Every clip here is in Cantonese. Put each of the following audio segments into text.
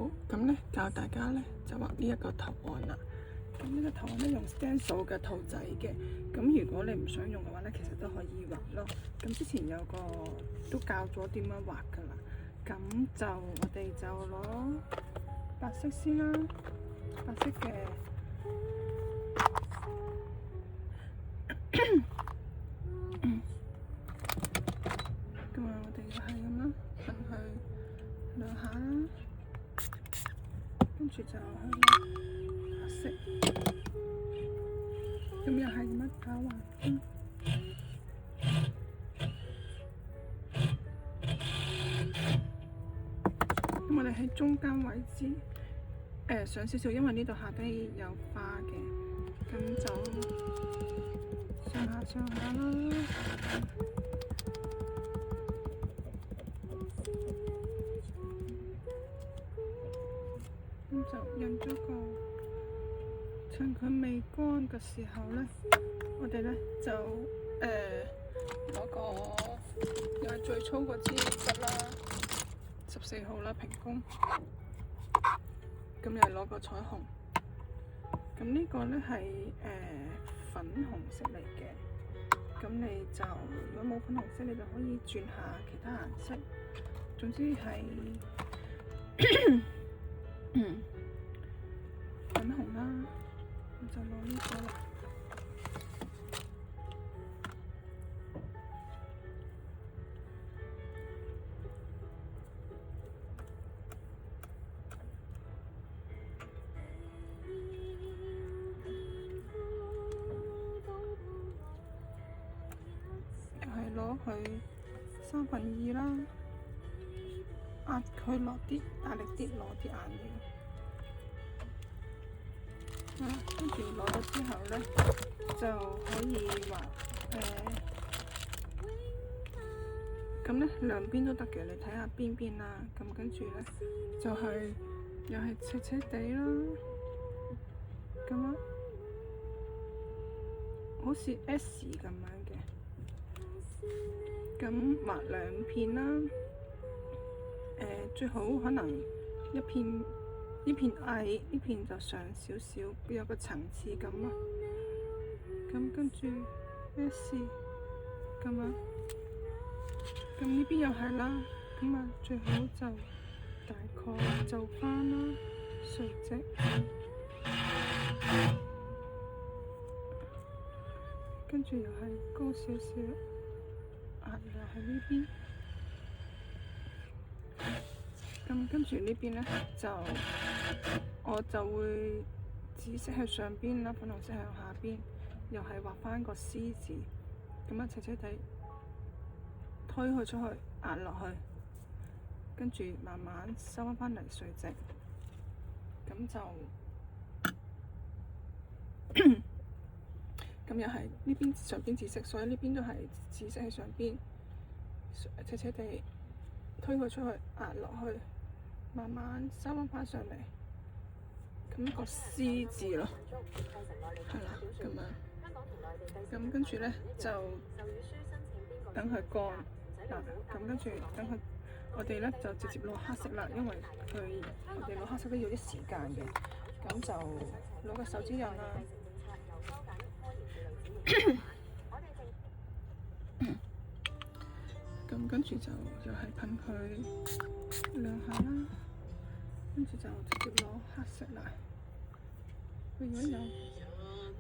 好，咁咧教大家咧就畫呢一個圖案啦。咁呢個圖案咧用 stencil 嘅兔仔嘅，咁如果你唔想用嘅話咧，其實都可以畫咯。咁之前有個都教咗點樣畫噶啦。咁就我哋就攞白色先啦，白色嘅。咁啊，我哋就係咁啦，噴佢兩下啦，跟住就去黑色，咁又係咁樣打橫。咁我哋喺中間位置上少少，因為呢度下低有花嘅，咁就上下啦。咁就印咗個，趁佢未乾嘅時候咧，我哋咧就攞個又係最粗嗰支筆啦，14號啦，平工。咁又攞個彩虹。咁呢個咧係粉紅色嚟嘅。咁你就如果冇粉紅色，你就可以轉下其他顏色。總之係粉紅啦，我就攞呢個啦。又係攞佢2/3啦，壓佢落啲，大力啲攞啲顏料。跟住攞咗之後咧，就可以畫咁咧兩邊都得嘅，你睇下邊邊啦。咁跟住咧就係又係斜斜地啦，咁樣好似 S 咁樣嘅。咁畫兩片啦，最好可能一片。呢片矮，呢片就上少少，有個層次感啊。咁跟住 S 咁樣，咁呢邊又係啦。咁啊，最好就大概就翻啦，垂直。跟住又係高少少，又係呢邊。咁跟住呢邊咧，我就會紫色喺上邊啦，粉紅色喺下邊，又係畫翻個 C 字，咁樣斜斜地推佢出去，壓落去，跟住慢慢收翻嚟垂直，咁就咁又係呢邊上邊紫色，所以呢邊都係紫色喺上邊，斜斜地推佢出去，壓落去。慢慢收翻上嚟，咁一個 C 字咯，係啦，咁樣，咁跟住咧就等佢乾嗱，咁跟住等佢，我哋咧就直接攞黑色啦，因為我哋攞黑色都要啲時間嘅，咁就攞個手指印啦。咁跟住就又係噴佢兩下啦，跟住就直接攞黑色啦。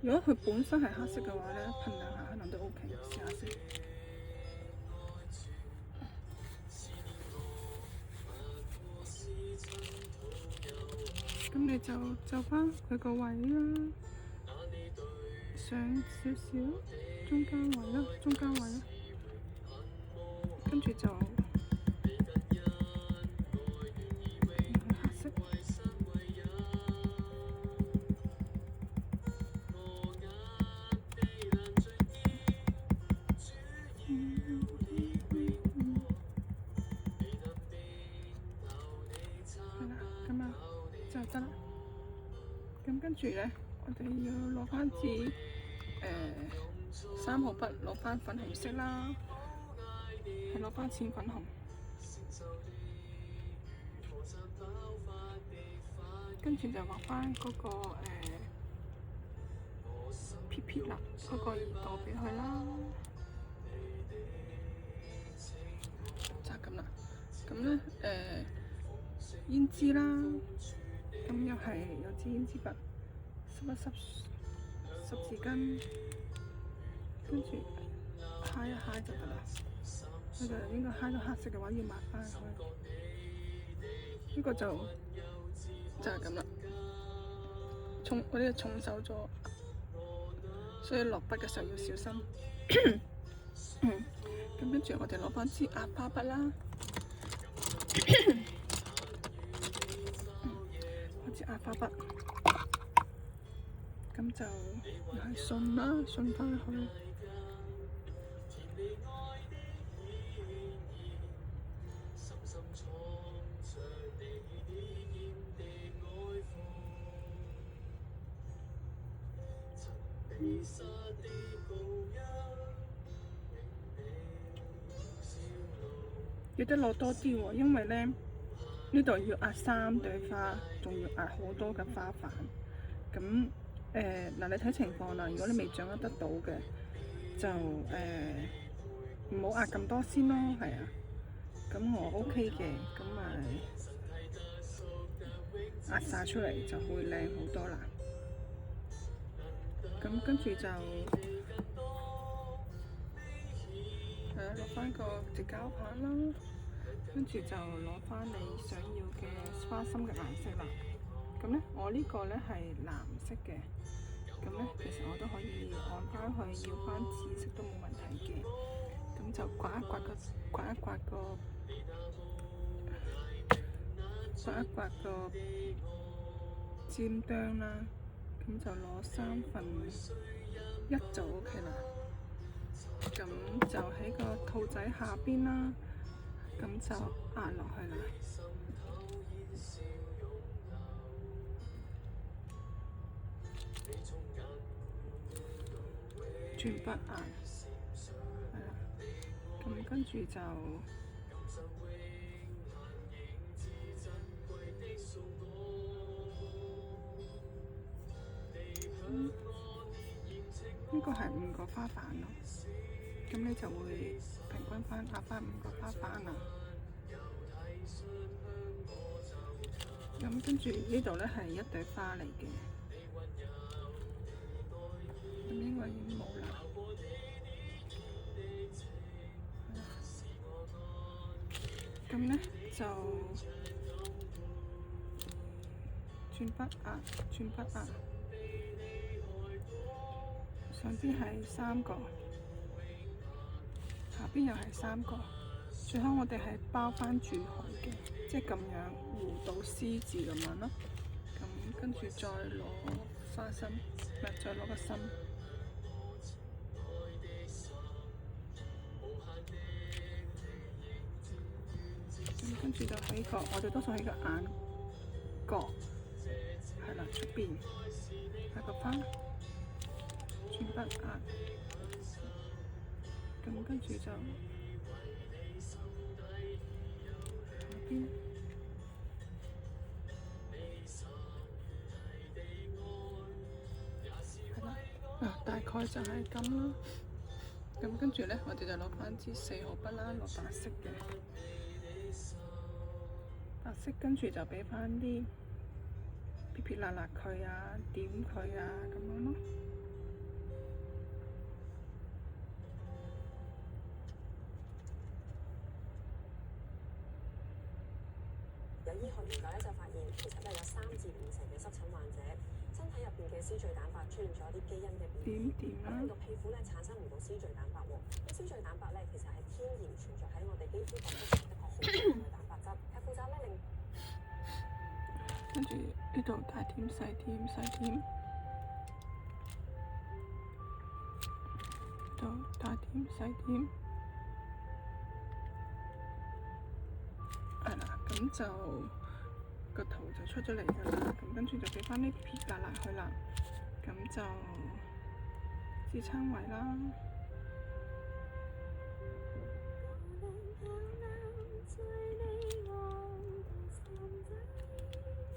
如果佢本身係黑色嘅話咧，噴兩下可能都 OK， 試下先。咁你就翻佢個位啦，上少少，中間位啦，跟住就黑色，係啦，咁啊就得啦。咁跟住咧，我哋要攞翻支3號筆，攞翻粉紅色啦。係攞翻淺粉紅，跟住就畫翻嗰個撇撇啦，嗰個耳朵俾佢啦，就係咁啦。咁咧胭脂啦，咁又係有支胭脂筆，濕一濕濕紙巾，跟住揩一揩就得啦。佢就應該揩到黑色嘅話，要抹翻佢。呢個就係咁啦。我呢個重手咗，所以落筆嘅時候要小心。咁跟住我哋攞翻支壓花筆啦。攞支壓花筆，咁就又係順啦，順翻去。記得攞多啲喎，因為咧呢度要壓3朵花，仲要壓好多嘅花瓣。咁嗱，你睇情況啦。如果你未掌握得到嘅，就唔好壓咁多先咯，係啊。咁我 OK 嘅，咁咪壓晒出嚟就會靚好多啦。咁跟住就落翻個直膠棒啦，跟住就攞翻你想要嘅花心嘅顏色啦。咁咧，我呢個咧係藍色嘅，咁咧其實我都可以按翻去要翻紫色都冇問題嘅。咁就刮一刮個尖端啦，咁就攞1/3就 OK 啦。咁就喺個兔仔下邊啦，咁就壓落去啦。轉筆壓，係啦。咁跟住就呢個係5個花瓣咯。咁你就會平均翻壓翻5個花瓣啦。咁跟住呢度咧係1朵花嚟嘅，咁應該已經冇啦。咁咧就轉筆壓，上邊係3個。下邊又係3個，最後我哋係包翻住佢嘅，即係咁樣弧到 C 字咁樣咯。咁跟住再攞花心，再攞個心。咁跟住就喺個，我哋多數喺個眼角，係啦，出邊下個花，轉筆壓。咁跟住就下邊，係啦，大概就係咁啦。咁跟住咧，我哋就攞翻支4號筆啦，攞白色嘅，白色跟住就俾翻啲撇撇捺捺佢啊，點佢啊，咁樣咯。有醫學研究咧就發現，其實有3至5成嘅濕疹患者身體入邊嘅絲聚蛋白出現咗一啲基因嘅變異，咁令到皮膚咧產生唔到絲聚蛋白喎。咁絲聚蛋白咧其實係天然存在喺我哋肌膚角質層一個好重要嘅蛋白質，係負責咧令跟住呢度大點細點細點，度大點細點。係啦，咁就個圖就出咗嚟㗎啦。咁跟住就俾翻啲撇捺捺佢啦。咁就支撐位啦。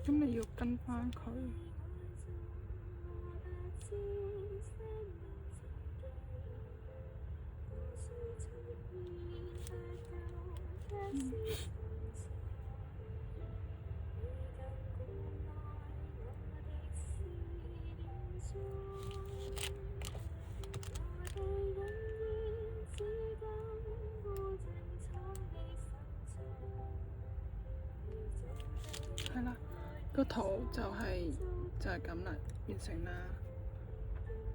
咁你要跟翻佢。係啦，個圖就係咁啦，完成啦。